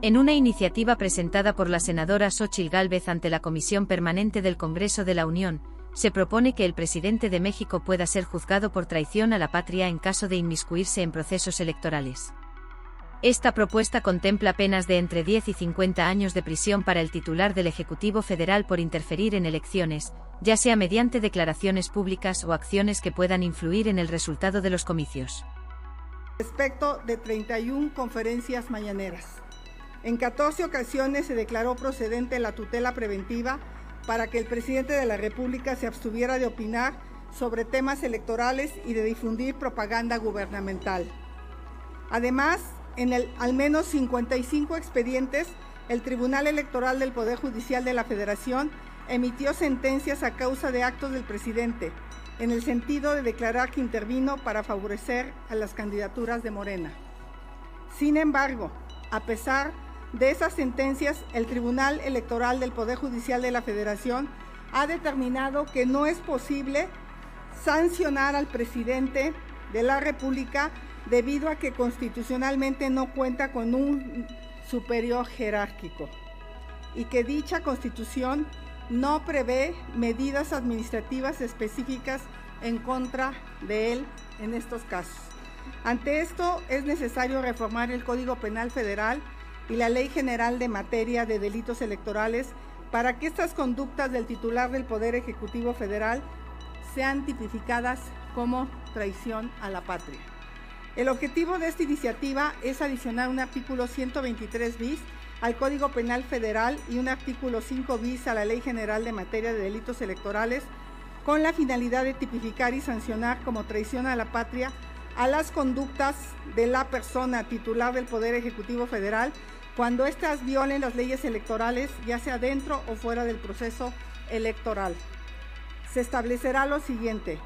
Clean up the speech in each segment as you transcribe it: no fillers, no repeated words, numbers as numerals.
En una iniciativa presentada por la senadora Xóchitl Gálvez ante la Comisión Permanente del Congreso de la Unión, se propone que el presidente de México pueda ser juzgado por traición a la patria en caso de inmiscuirse en procesos electorales. Esta propuesta contempla penas de entre 10 y 50 años de prisión para el titular del Ejecutivo Federal por interferir en elecciones, ya sea mediante declaraciones públicas o acciones que puedan influir en el resultado de los comicios. Respecto de 31 conferencias mañaneras. En 14 ocasiones se declaró procedente la tutela preventiva para que el presidente de la República se abstuviera de opinar sobre temas electorales y de difundir propaganda gubernamental. Además, en al menos 55 expedientes, el Tribunal Electoral del Poder Judicial de la Federación emitió sentencias a causa de actos del presidente, en el sentido de declarar que intervino para favorecer a las candidaturas de Morena. Sin embargo, a pesar de esas sentencias, el Tribunal Electoral del Poder Judicial de la Federación ha determinado que no es posible sancionar al presidente de la República debido a que constitucionalmente no cuenta con un superior jerárquico y que dicha Constitución no prevé medidas administrativas específicas en contra de él en estos casos. Ante esto, es necesario reformar el Código Penal Federal y la Ley General de Materia de Delitos Electorales para que estas conductas del titular del Poder Ejecutivo Federal sean tipificadas como traición a la patria. El objetivo de esta iniciativa es adicionar un artículo 123 bis al Código Penal Federal y un artículo 5 bis a la Ley General de Materia de Delitos Electorales con la finalidad de tipificar y sancionar como traición a la patria a las conductas de la persona titular del Poder Ejecutivo Federal cuando éstas violen las leyes electorales, ya sea dentro o fuera del proceso electoral. Se establecerá lo siguiente.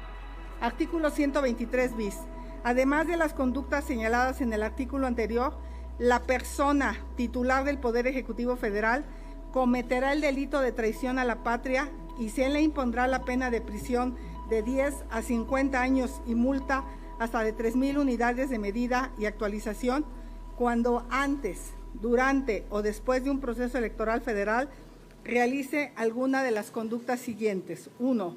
Artículo 123 bis. Además de las conductas señaladas en el artículo anterior, la persona titular del Poder Ejecutivo Federal cometerá el delito de traición a la patria y se le impondrá la pena de prisión de 10 a 50 años y multa hasta de 3,000 unidades de medida y actualización cuando antes, durante o después de un proceso electoral federal realice alguna de las conductas siguientes. 1.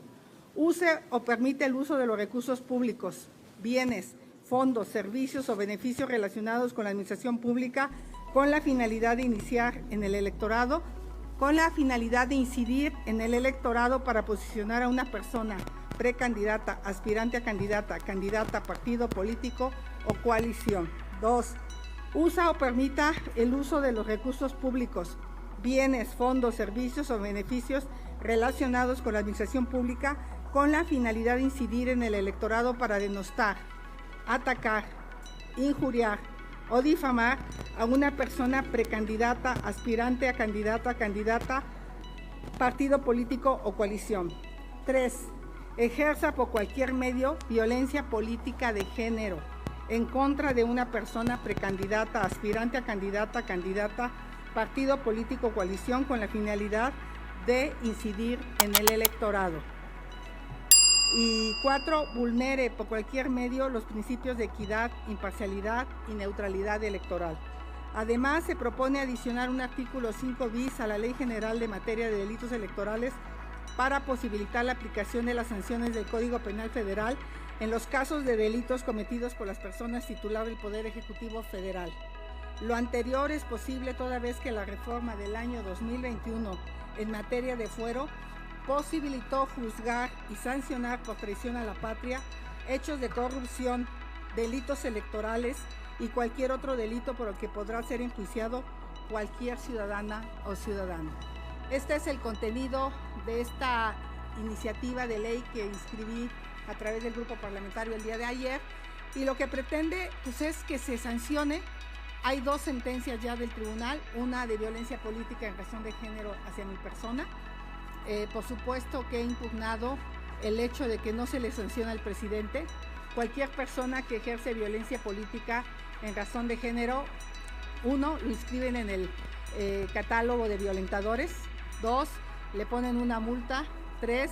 Use o permite el uso de los recursos públicos, bienes, fondos, servicios o beneficios relacionados con la administración pública con la finalidad de iniciar en el electorado, con la finalidad de incidir en el electorado para posicionar a una persona precandidata, aspirante a candidata, candidata a partido político o coalición. 2. Usa o permita el uso de los recursos públicos, bienes, fondos, servicios o beneficios relacionados con la administración pública con la finalidad de incidir en el electorado para denostar, atacar, injuriar o difamar a una persona precandidata, aspirante a candidata, partido político o coalición. 3. Ejerza por cualquier medio violencia política de género en contra de una persona precandidata, aspirante a candidata, partido político o coalición con la finalidad de incidir en el electorado. Y 4. Vulnere por cualquier medio los principios de equidad, imparcialidad y neutralidad electoral. Además, se propone adicionar un artículo 5 bis a la Ley General de Materia de Delitos Electorales para posibilitar la aplicación de las sanciones del Código Penal Federal en los casos de delitos cometidos por las personas titulares del Poder Ejecutivo Federal. Lo anterior es posible toda vez que la reforma del año 2021 en materia de fuero posibilitó juzgar y sancionar por traición a la patria hechos de corrupción, delitos electorales y cualquier otro delito por el que podrá ser enjuiciado cualquier ciudadana o ciudadano. Este es el contenido de esta iniciativa de ley que inscribí a través del grupo parlamentario el día de ayer y lo que pretende pues, es que se sancione. Hay 2 sentencias ya del tribunal, una de violencia política en razón de género hacia mi persona. Por supuesto que he impugnado el hecho de que no se le sanciona al presidente. Cualquier persona que ejerce violencia política en razón de género, 1, lo inscriben en el catálogo de violentadores, 2, le ponen una multa, 3,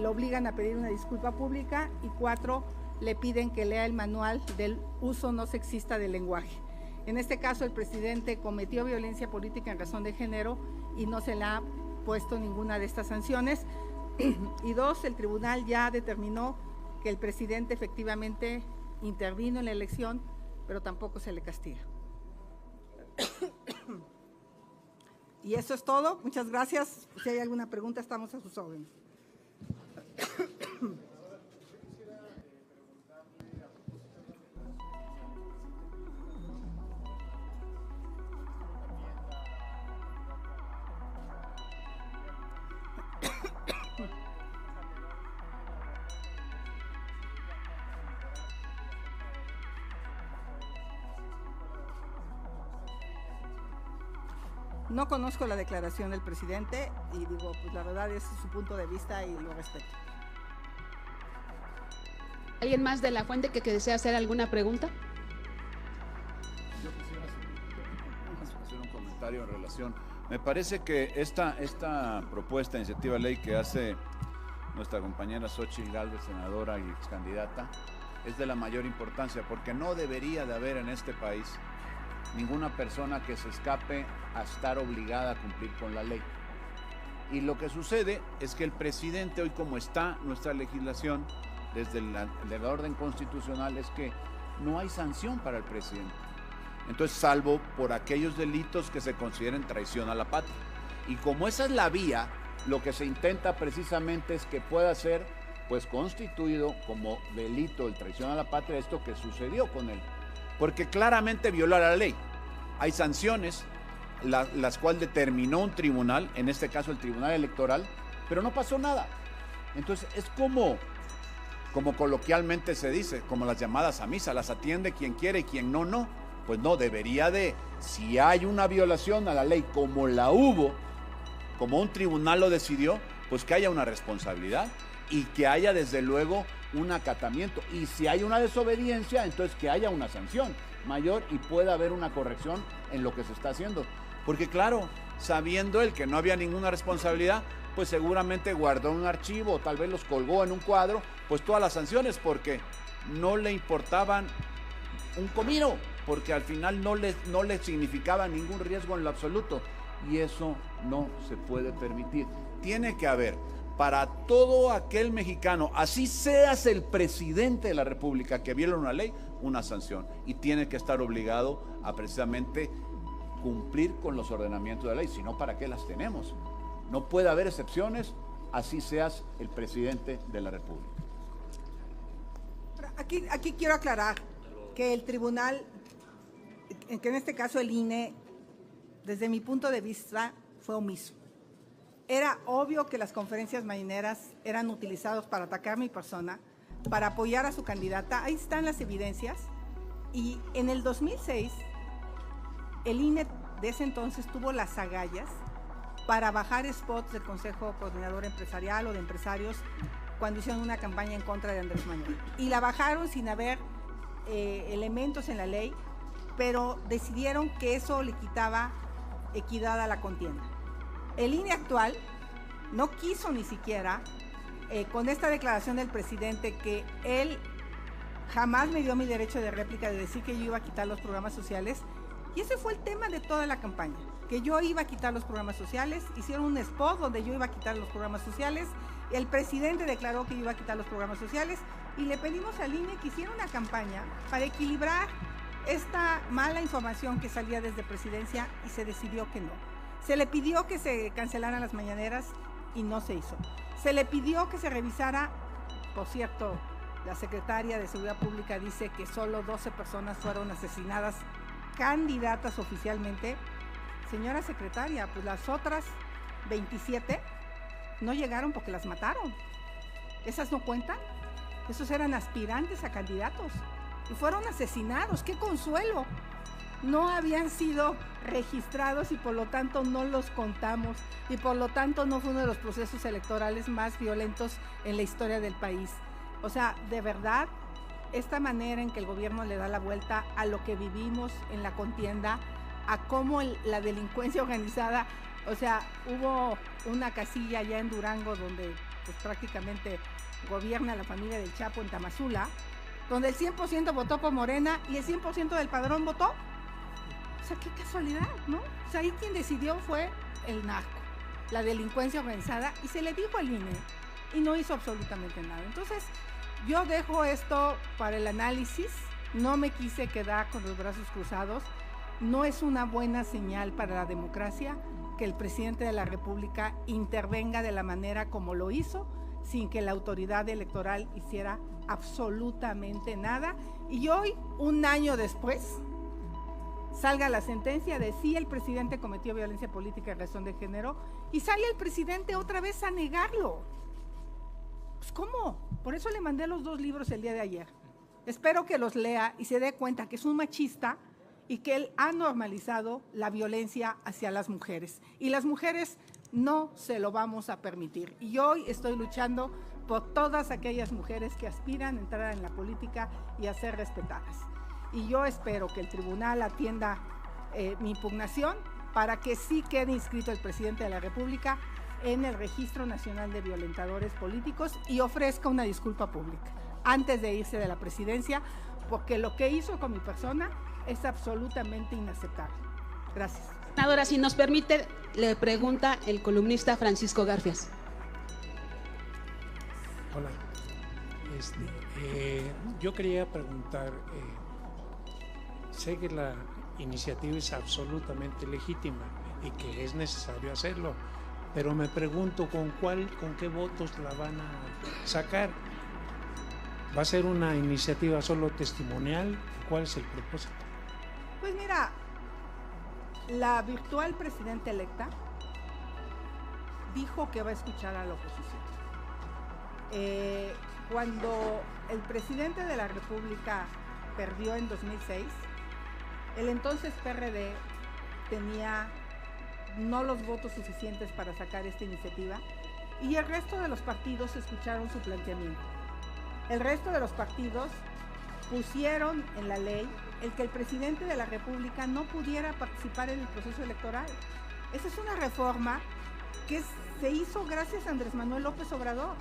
lo obligan a pedir una disculpa pública y 4, le piden que lea el manual del uso no sexista del lenguaje. En este caso, el presidente cometió violencia política en razón de género y no se le ha puesto ninguna de estas sanciones. Y dos, el tribunal ya determinó que el presidente efectivamente intervino en la elección, pero tampoco se le castiga. Y eso es todo. Muchas gracias. Si hay alguna pregunta, estamos a sus órdenes. No conozco la declaración del presidente y digo, pues la verdad es su punto de vista y lo respeto. ¿Alguien más de la fuente que desea hacer alguna pregunta? Yo quisiera hacer un comentario en relación. Me parece que esta propuesta, iniciativa de ley que hace nuestra compañera Xóchitl Gálvez, senadora y ex candidata, es de la mayor importancia porque no debería de haber en este país ninguna persona que se escape a estar obligada a cumplir con la ley. Y lo que sucede es que el presidente, hoy como está nuestra legislación, desde la orden constitucional, es que no hay sanción para el presidente. Entonces, salvo por aquellos delitos que se consideren traición a la patria. Y como esa es la vía, lo que se intenta precisamente es que pueda ser pues constituido como delito el traición a la patria, esto que sucedió con él. Porque claramente violó la ley. Hay sanciones, las cuales determinó un tribunal, en este caso el Tribunal Electoral, pero no pasó nada. Entonces es como coloquialmente se dice, como las llamadas a misa, las atiende quien quiere y quien no, no. Pues no, debería de, si hay una violación a la ley como la hubo, como un tribunal lo decidió, pues que haya una responsabilidad y que haya desde luego un acatamiento. Y si hay una desobediencia, entonces que haya una sanción mayor y pueda haber una corrección en lo que se está haciendo. Porque claro, sabiendo él que no había ninguna responsabilidad, pues seguramente guardó un archivo o tal vez los colgó en un cuadro, pues todas las sanciones, porque no le importaban un comino, porque al final no le significaba ningún riesgo en lo absoluto. Y eso no se puede permitir. Tiene que haber para todo aquel mexicano, así seas el presidente de la República que viola una ley, una sanción. Y tiene que estar obligado a precisamente cumplir con los ordenamientos de la ley, si no, ¿para qué las tenemos? No puede haber excepciones, así seas el presidente de la República. Aquí quiero aclarar que el tribunal, que en este caso el INE, desde mi punto de vista, fue omiso. Era obvio que las conferencias mañaneras eran utilizadas para atacar mi persona, para apoyar a su candidata. Ahí están las evidencias. Y en el 2006, el INE de ese entonces tuvo las agallas para bajar spots del Consejo Coordinador Empresarial o de empresarios cuando hicieron una campaña en contra de Andrés Manuel. Y la bajaron sin haber elementos en la ley, pero decidieron que eso le quitaba equidad a la contienda. El INE actual no quiso ni siquiera, con esta declaración del presidente, que él jamás me dio mi derecho de réplica de decir que yo iba a quitar los programas sociales, y ese fue el tema de toda la campaña, que yo iba a quitar los programas sociales. Hicieron un spot donde yo iba a quitar los programas sociales, el presidente declaró que yo iba a quitar los programas sociales, y le pedimos al INE que hiciera una campaña para equilibrar esta mala información que salía desde presidencia, y se decidió que no. Se le pidió que se cancelaran las mañaneras y no se hizo. Se le pidió que se revisara, por cierto, la secretaria de Seguridad Pública dice que solo 12 personas fueron asesinadas, candidatas oficialmente. Señora secretaria, pues las otras 27 no llegaron porque las mataron. ¿Esas no cuentan? Esos eran aspirantes a candidatos y fueron asesinados. ¡Qué consuelo! No habían sido registrados y por lo tanto no los contamos, y por lo tanto no fue uno de los procesos electorales más violentos en la historia del país. O sea, de verdad, esta manera en que el gobierno le da la vuelta a lo que vivimos en la contienda, a cómo la delincuencia organizada, o sea, hubo una casilla allá en Durango donde pues prácticamente gobierna la familia del Chapo en Tamazula, donde el 100% votó por Morena y el 100% del padrón votó O sea, qué casualidad, ¿no? O sea, ahí quien decidió fue el narco, la delincuencia organizada, y se le dijo al INE y no hizo absolutamente nada. Entonces, yo dejo esto para el análisis, no me quise quedar con los brazos cruzados. No es una buena señal para la democracia que el presidente de la República intervenga de la manera como lo hizo, sin que la autoridad electoral hiciera absolutamente nada. Y hoy, un año después, salga la sentencia de sí, el presidente cometió violencia política en razón de género, y sale el presidente otra vez a negarlo. Pues, ¿cómo? Por eso le mandé los 2 libros el día de ayer. Espero que los lea y se dé cuenta que es un machista y que él ha normalizado la violencia hacia las mujeres. Y las mujeres no se lo vamos a permitir. Y hoy estoy luchando por todas aquellas mujeres que aspiran a entrar en la política y a ser respetadas. Y yo espero que el tribunal atienda mi impugnación para que sí quede inscrito el presidente de la República en el Registro Nacional de Violentadores Políticos y ofrezca una disculpa pública antes de irse de la presidencia, porque lo que hizo con mi persona es absolutamente inaceptable. Gracias. Senadora, si nos permite, le pregunta el columnista Francisco Garfias. Hola. Yo quería preguntar, sé que la iniciativa es absolutamente legítima y que es necesario hacerlo, pero me pregunto con qué votos la van a sacar. ¿Va a ser una iniciativa solo testimonial? ¿Cuál es el propósito? Pues mira, la virtual presidenta electa dijo que va a escuchar a la oposición. Cuando el presidente de la República perdió en 2006, el entonces PRD tenía no los votos suficientes para sacar esta iniciativa y el resto de los partidos escucharon su planteamiento. El resto de los partidos pusieron en la ley el que el presidente de la República no pudiera participar en el proceso electoral. Esa es una reforma que se hizo gracias a Andrés Manuel López Obrador,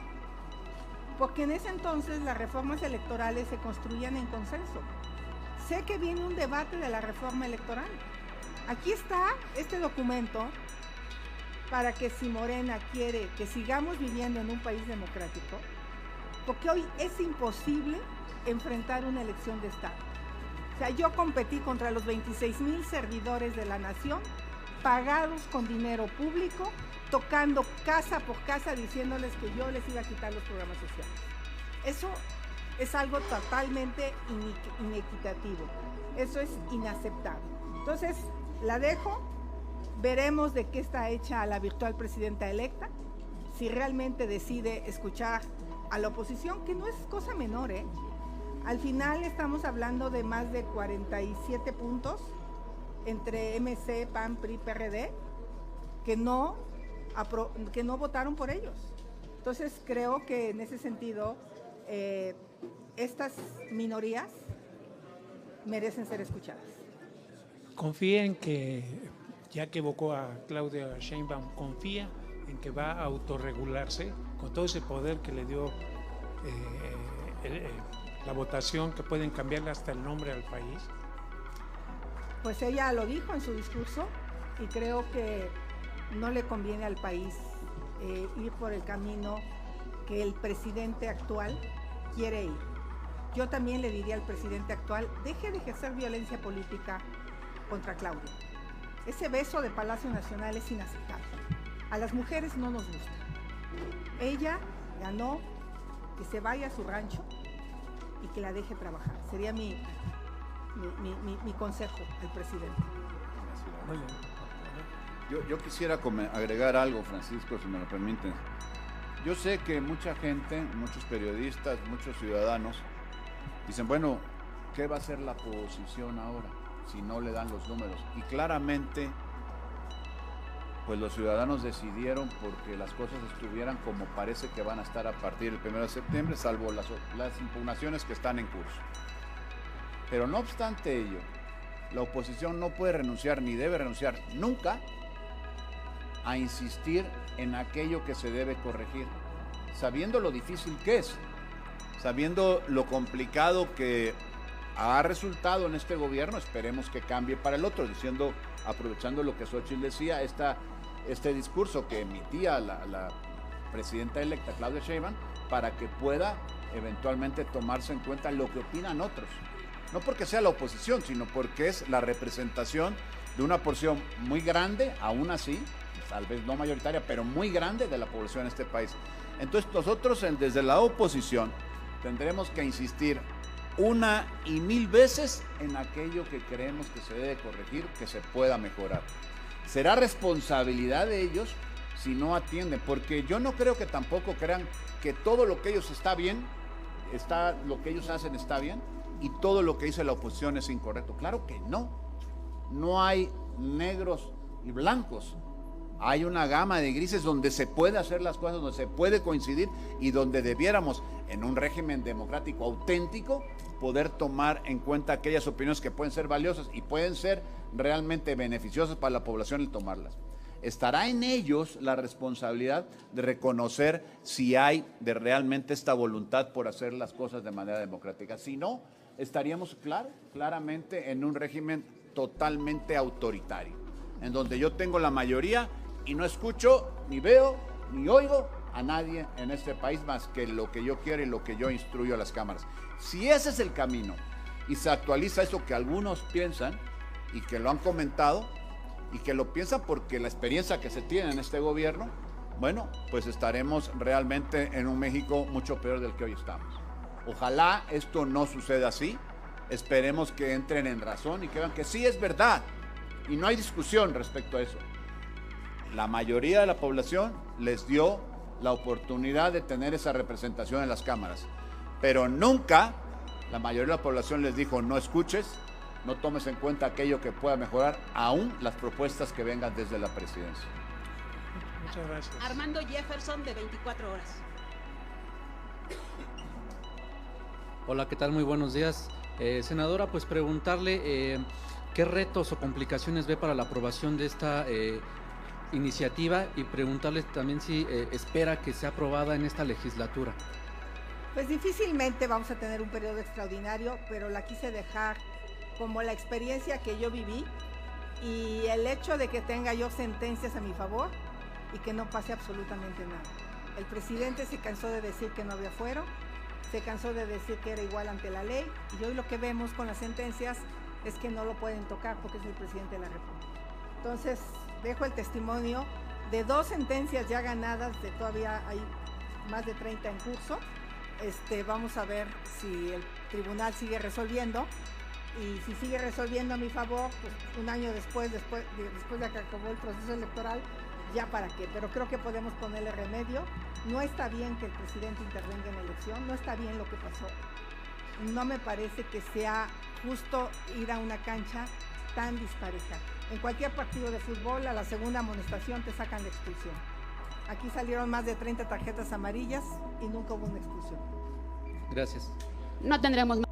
porque en ese entonces las reformas electorales se construían en consenso. Sé que viene un debate de la reforma electoral. Aquí está este documento para que si Morena quiere que sigamos viviendo en un país democrático, porque hoy es imposible enfrentar una elección de Estado. O sea, yo competí contra los 26,000 servidores de la nación, pagados con dinero público, tocando casa por casa, diciéndoles que yo les iba a quitar los programas sociales. Eso es algo totalmente inequitativo. Eso es inaceptable. Entonces, la dejo. Veremos de qué está hecha la virtual presidenta electa, si realmente decide escuchar a la oposición, que no es cosa menor, ¿eh? Al final estamos hablando de más de 47 puntos entre MC, PAN, PRI, PRD, que no votaron por ellos. Entonces creo que en ese sentido estas minorías merecen ser escuchadas. Confía en que, ya que evocó a Claudia Sheinbaum, confía en que va a autorregularse con todo ese poder que le dio la votación, que pueden cambiarle hasta el nombre al país. Pues ella lo dijo en su discurso y creo que no le conviene al país ir por el camino que el presidente actual quiere ir. Yo también le diría al presidente actual, deje de ejercer violencia política contra Claudia. Ese beso de Palacio Nacional es inaceptable. A las mujeres no nos gusta. Ella ganó, que se vaya a su rancho y que la deje trabajar. Sería mi consejo al presidente. Muy bien. Yo quisiera agregar algo, Francisco, si me lo permiten. Yo sé que mucha gente, muchos periodistas, muchos ciudadanos dicen, bueno, ¿qué va a hacer la oposición ahora si no le dan los números? Y claramente, pues los ciudadanos decidieron porque las cosas estuvieran como parece que van a estar a partir del 1 de septiembre, salvo las impugnaciones que están en curso. Pero no obstante ello, la oposición no puede renunciar ni debe renunciar nunca a insistir en aquello que se debe corregir, sabiendo lo difícil que es, sabiendo lo complicado que ha resultado en este gobierno, esperemos que cambie para el otro, aprovechando lo que Xóchitl decía, este discurso que emitía la presidenta electa Claudia Sheinbaum, para que pueda eventualmente tomarse en cuenta lo que opinan otros. No porque sea la oposición, sino porque es la representación de una porción muy grande, aún así, tal vez no mayoritaria, pero muy grande de la población en este país. Entonces nosotros desde la oposición tendremos que insistir una y mil veces en aquello que creemos que se debe corregir, que se pueda mejorar. Será responsabilidad de ellos si no atienden, porque yo no creo que tampoco crean que todo lo que ellos lo que ellos hacen está bien y todo lo que dice la oposición es incorrecto. Claro que no. No hay negros y blancos. Hay una gama de grises donde se puede hacer las cosas, donde se puede coincidir y donde debiéramos, en un régimen democrático auténtico, poder tomar en cuenta aquellas opiniones que pueden ser valiosas y pueden ser realmente beneficiosas para la población el tomarlas. Estará en ellos la responsabilidad de reconocer si hay de realmente esta voluntad por hacer las cosas de manera democrática. Si no, estaríamos claramente en un régimen totalmente autoritario, en donde yo tengo la mayoría y no escucho, ni veo, ni oigo a nadie en este país más que lo que yo quiero y lo que yo instruyo a las cámaras. Si ese es el camino y se actualiza eso que algunos piensan y que lo han comentado y que lo piensan porque la experiencia que se tiene en este gobierno, bueno, pues estaremos realmente en un México mucho peor del que hoy estamos. Ojalá esto no suceda así, esperemos que entren en razón y que vean que sí es verdad y no hay discusión respecto a eso. La mayoría de la población les dio la oportunidad de tener esa representación en las cámaras, pero nunca la mayoría de la población les dijo no escuches, no tomes en cuenta aquello que pueda mejorar, aún las propuestas que vengan desde la presidencia. Muchas gracias. Armando Jefferson, de 24 horas. Hola, ¿qué tal? Muy buenos días. Senadora, pues preguntarle qué retos o complicaciones ve para la aprobación de esta iniciativa y preguntarle también si espera que sea aprobada en esta legislatura. Pues difícilmente vamos a tener un periodo extraordinario, pero la quise dejar como la experiencia que yo viví y el hecho de que tenga yo sentencias a mi favor y que no pase absolutamente nada. El presidente se cansó de decir que no había fuero, se cansó de decir que era igual ante la ley y hoy lo que vemos con las sentencias es que no lo pueden tocar porque es el presidente de la República. Entonces, dejo el testimonio de 2 sentencias ya ganadas, de todavía hay más de 30 en curso. Vamos a ver si el tribunal sigue resolviendo y si sigue resolviendo a mi favor, pues un año después de que acabó el proceso electoral, ya para qué, pero creo que podemos ponerle remedio. No está bien que el presidente intervenga en la elección, no está bien lo que pasó. No me parece que sea justo ir a una cancha tan dispareja. En cualquier partido de fútbol, a la segunda amonestación te sacan la expulsión. Aquí salieron más de 30 tarjetas amarillas y nunca hubo una expulsión. Gracias. No tendremos más